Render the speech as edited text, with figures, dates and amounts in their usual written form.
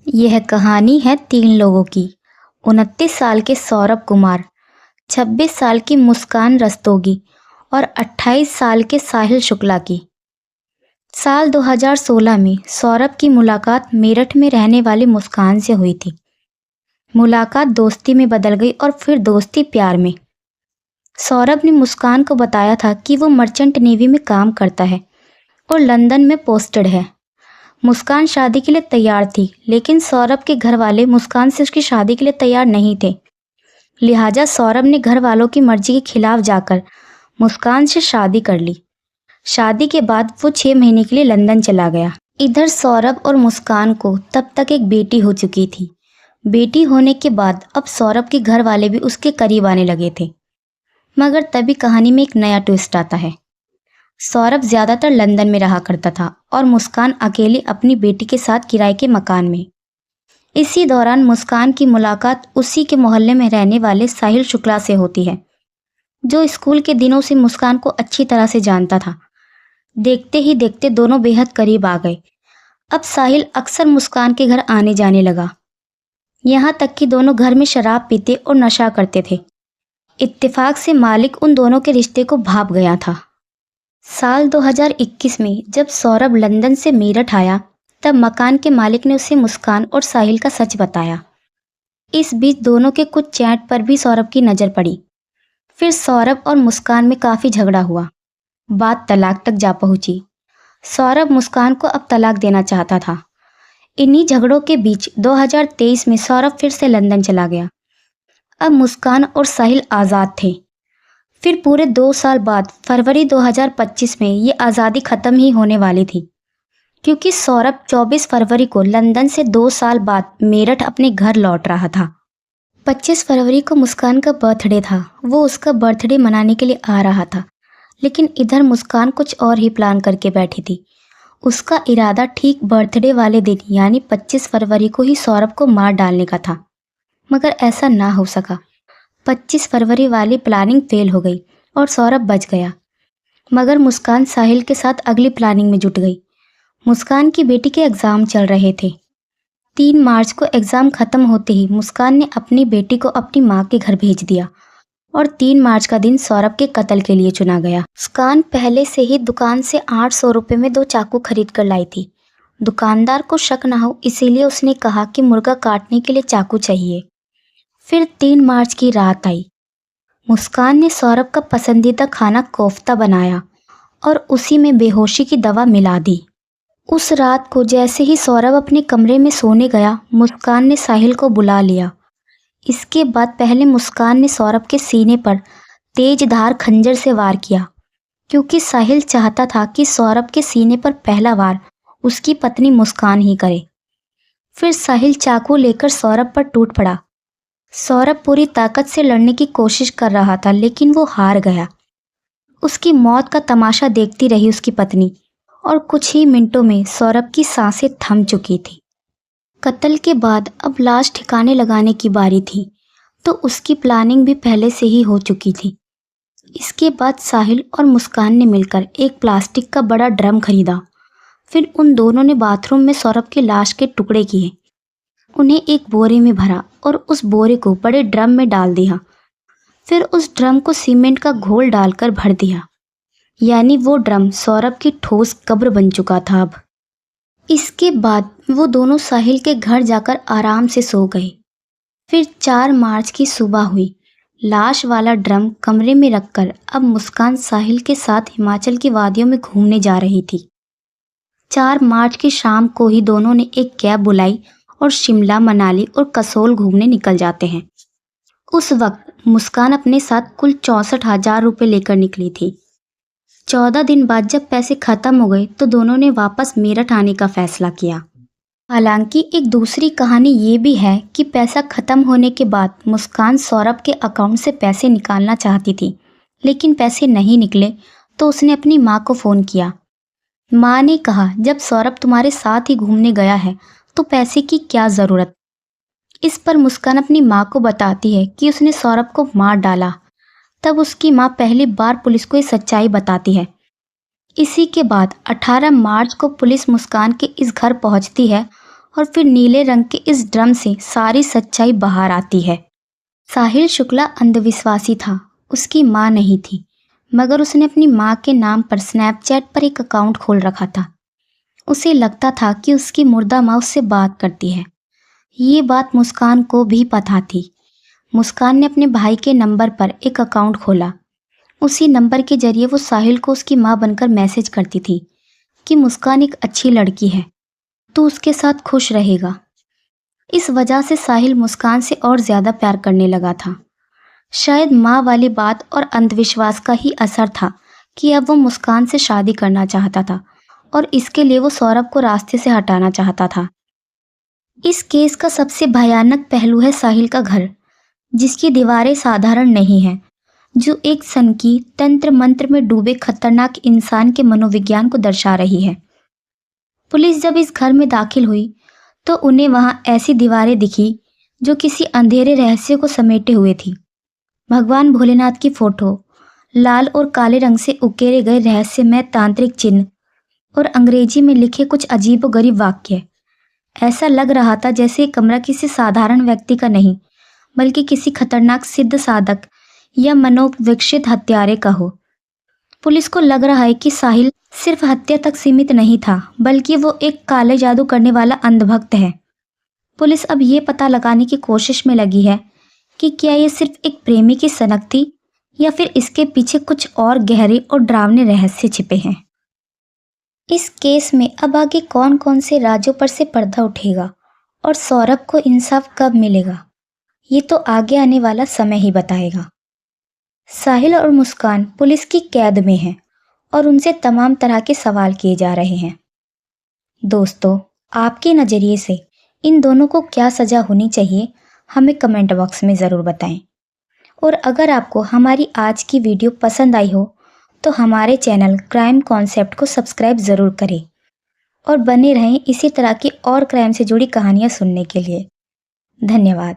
यह कहानी है तीन लोगों की। 29 साल के सौरभ कुमार, 26 साल की मुस्कान रस्तोगी और 28 साल के साहिल शुक्ला की। साल 2016 में सौरभ की मुलाकात मेरठ में रहने वाली मुस्कान से हुई थी। मुलाकात दोस्ती में बदल गई और फिर दोस्ती प्यार में। सौरभ ने मुस्कान को बताया था कि वो मर्चेंट नेवी में काम करता है और लंदन में पोस्टेड है। मुस्कान शादी के लिए तैयार थी, लेकिन सौरभ के घर वाले मुस्कान से उसकी शादी के लिए तैयार नहीं थे। लिहाजा सौरभ ने घर वालों की मर्जी के खिलाफ जाकर मुस्कान से शादी कर ली। शादी के बाद वो 6 महीने के लिए लंदन चला गया। इधर सौरभ और मुस्कान को तब तक एक बेटी हो चुकी थी। बेटी होने के बाद अब सौरभ के घर वाले भी उसके करीब आने लगे थे। मगर तभी कहानी में एक नया ट्विस्ट आता है। सौरभ ज्यादातर लंदन में रहा करता था और मुस्कान अकेली अपनी बेटी के साथ किराए के मकान में। इसी दौरान मुस्कान की मुलाकात उसी के मोहल्ले में रहने वाले साहिल शुक्ला से होती है, जो स्कूल के दिनों से मुस्कान को अच्छी तरह से जानता था। देखते ही देखते दोनों बेहद करीब आ गए। अब साहिल अक्सर मुस्कान के घर आने जाने लगा। यहाँ तक कि दोनों घर में शराब पीते और नशा करते थे। इत्तेफाक से मालिक उन दोनों के रिश्ते को भाप गया था। साल 2021 में जब सौरभ लंदन से मेरठ आया, तब मकान के मालिक ने उसे मुस्कान और साहिल का सच बताया। इस बीच दोनों के कुछ चैट पर भी सौरभ की नज़र पड़ी। फिर सौरभ और मुस्कान में काफ़ी झगड़ा हुआ। बात तलाक तक जा पहुंची। सौरभ मुस्कान को अब तलाक देना चाहता था। इन्हीं झगड़ों के बीच 2023 में सौरभ फिर से लंदन चला गया। अब मुस्कान और साहिल आज़ाद थे। फिर पूरे 2 साल बाद फरवरी 2025 में ये आज़ादी ख़त्म ही होने वाली थी, क्योंकि सौरभ 24 फरवरी को लंदन से 2 साल बाद मेरठ अपने घर लौट रहा था। 25 फरवरी को मुस्कान का बर्थडे था। वो उसका बर्थडे मनाने के लिए आ रहा था, लेकिन इधर मुस्कान कुछ और ही प्लान करके बैठी थी। उसका इरादा ठीक बर्थडे वाले दिन यानी 25 फरवरी को ही सौरभ को मार डालने का था, मगर ऐसा ना हो सका। 25 फरवरी वाली प्लानिंग फेल हो गई और सौरभ बच गया। मगर मुस्कान साहिल के साथ अगली प्लानिंग में जुट गई। मुस्कान की बेटी के एग्ज़ाम चल रहे थे। 3 मार्च को एग्ज़ाम ख़त्म होते ही मुस्कान ने अपनी बेटी को अपनी माँ के घर भेज दिया और 3 मार्च का दिन सौरभ के कत्ल के लिए चुना गया। मुस्कान पहले से ही दुकान से 800 रुपये में 2 चाकू खरीद कर लाई थी। दुकानदार को शक ना हो इसीलिए उसने कहा कि मुर्गा काटने के लिए चाकू चाहिए। फिर 3 मार्च की रात आई। मुस्कान ने सौरभ का पसंदीदा खाना कोफ्ता बनाया और उसी में बेहोशी की दवा मिला दी। उस रात को जैसे ही सौरभ अपने कमरे में सोने गया, मुस्कान ने साहिल को बुला लिया। इसके बाद पहले मुस्कान ने सौरभ के सीने पर तेज धार खंजर से वार किया, क्योंकि साहिल चाहता था कि सौरभ के सीने पर पहला वार उसकी पत्नी मुस्कान ही करे। फिर साहिल चाकू लेकर सौरभ पर टूट पड़ा। सौरभ पूरी ताकत से लड़ने की कोशिश कर रहा था, लेकिन वो हार गया। उसकी मौत का तमाशा देखती रही उसकी पत्नी, और कुछ ही मिनटों में सौरभ की सांसें थम चुकी थी। कत्ल के बाद अब लाश ठिकाने लगाने की बारी थी, तो उसकी प्लानिंग भी पहले से ही हो चुकी थी। इसके बाद साहिल और मुस्कान ने मिलकर एक प्लास्टिक का बड़ा ड्रम खरीदा। फिर उन दोनों ने बाथरूम में सौरभ की लाश के टुकड़े किए, उन्हें एक बोरे में भरा और उस बोरे को बड़े ड्रम में डाल दिया। फिर उस ड्रम को सीमेंट का घोल डालकर भर दिया, यानी वो ड्रम सौरभ की ठोस कब्र बन चुका था। अब इसके बाद वो दोनों साहिल के घर जाकर आराम से सो गए। फिर 4 मार्च की सुबह हुई। लाश वाला ड्रम कमरे में रखकर अब मुस्कान साहिल के साथ हिमाचल की वादियों में घूमने जा रही थी। 4 मार्च की शाम को ही दोनों ने एक कैब बुलाई और शिमला, मनाली और कसोल घूमने निकल जाते हैं। उस वक्त मुस्कान अपने साथ कुल 64,000 रुपये लेकर निकली थी। 14 दिन बाद जब पैसे खत्म हो गए तो दोनों ने वापस मेरठ आने का फैसला किया। हालांकि एक दूसरी कहानी ये भी है कि पैसा खत्म होने के बाद मुस्कान सौरभ के अकाउंट से पैसे निकालना चाहती थी, लेकिन पैसे नहीं निकले तो उसने अपनी माँ को फ़ोन किया। माँ ने कहा, जब सौरभ तुम्हारे साथ ही घूमने गया है तो पैसे की क्या ज़रूरत। इस पर मुस्कान अपनी माँ को बताती है कि उसने सौरभ को मार डाला। तब उसकी माँ पहली बार पुलिस को ये सच्चाई बताती है। इसी के बाद 18 मार्च को पुलिस मुस्कान के इस घर पहुंचती है और फिर नीले रंग के इस ड्रम से सारी सच्चाई बाहर आती है। साहिल शुक्ला अंधविश्वासी था, उसकी माँ नहीं थी, मगर उसने अपनी माँ के नाम पर स्नैपचैट पर एक अकाउंट खोल रखा था। उसे लगता था कि उसकी मुर्दा माँ उससे बात करती है। ये बात मुस्कान को भी पता थी। मुस्कान ने अपने भाई के नंबर पर एक अकाउंट खोला। उसी नंबर के जरिए वो साहिल को उसकी माँ बनकर मैसेज करती थी कि मुस्कान एक अच्छी लड़की है, तो उसके साथ खुश रहेगा। इस वजह से साहिल मुस्कान से और ज़्यादा प्यार करने लगा था। शायद माँ वाली बात और अंधविश्वास का ही असर था कि अब वो मुस्कान से शादी करना चाहता था और इसके लिए वो सौरभ को रास्ते से हटाना चाहता था। इस केस का सबसे भयानक पहलू है साहिल का घर, जिसकी दीवारें साधारण नहीं हैं, जो एक सनकी तंत्र मंत्र में डूबे खतरनाक इंसान के मनोविज्ञान को दर्शा रही है। पुलिस जब इस घर में दाखिल हुई तो उन्हें वहां ऐसी दीवारें दिखी जो किसी अंधेरे रहस्य को समेटे हुए थी। भगवान भोलेनाथ की फोटो, लाल और काले रंग से उकेरे गए रहस्यमय तांत्रिक चिन्ह और अंग्रेजी में लिखे कुछ अजीबोगरीब वाक्य। ऐसा लग रहा था जैसे ये कमरा किसी साधारण व्यक्ति का नहीं, बल्कि किसी खतरनाक सिद्ध साधक या मनोविकसित हत्यारे का हो। पुलिस को लग रहा है कि साहिल सिर्फ हत्या तक सीमित नहीं था, बल्कि वो एक काले जादू करने वाला अंधभक्त है। पुलिस अब ये पता लगाने की कोशिश में लगी है कि क्या ये सिर्फ एक प्रेमी की सनक थी या फिर इसके पीछे कुछ और गहरे और डरावने रहस्य छिपे हैं। इस केस में अब आगे कौन कौन से राजों पर से पर्दा उठेगा और सौरभ को इंसाफ कब मिलेगा, ये तो आगे आने वाला समय ही बताएगा। साहिल और मुस्कान पुलिस की कैद में हैं और उनसे तमाम तरह के सवाल किए जा रहे हैं। दोस्तों, आपके नज़रिए से इन दोनों को क्या सज़ा होनी चाहिए, हमें कमेंट बॉक्स में ज़रूर बताएं। और अगर आपको हमारी आज की वीडियो पसंद आई हो तो हमारे चैनल क्राइम कॉन्सेप्ट को सब्सक्राइब ज़रूर करें और बने रहें इसी तरह की और क्राइम से जुड़ी कहानियाँ सुनने के लिए। धन्यवाद।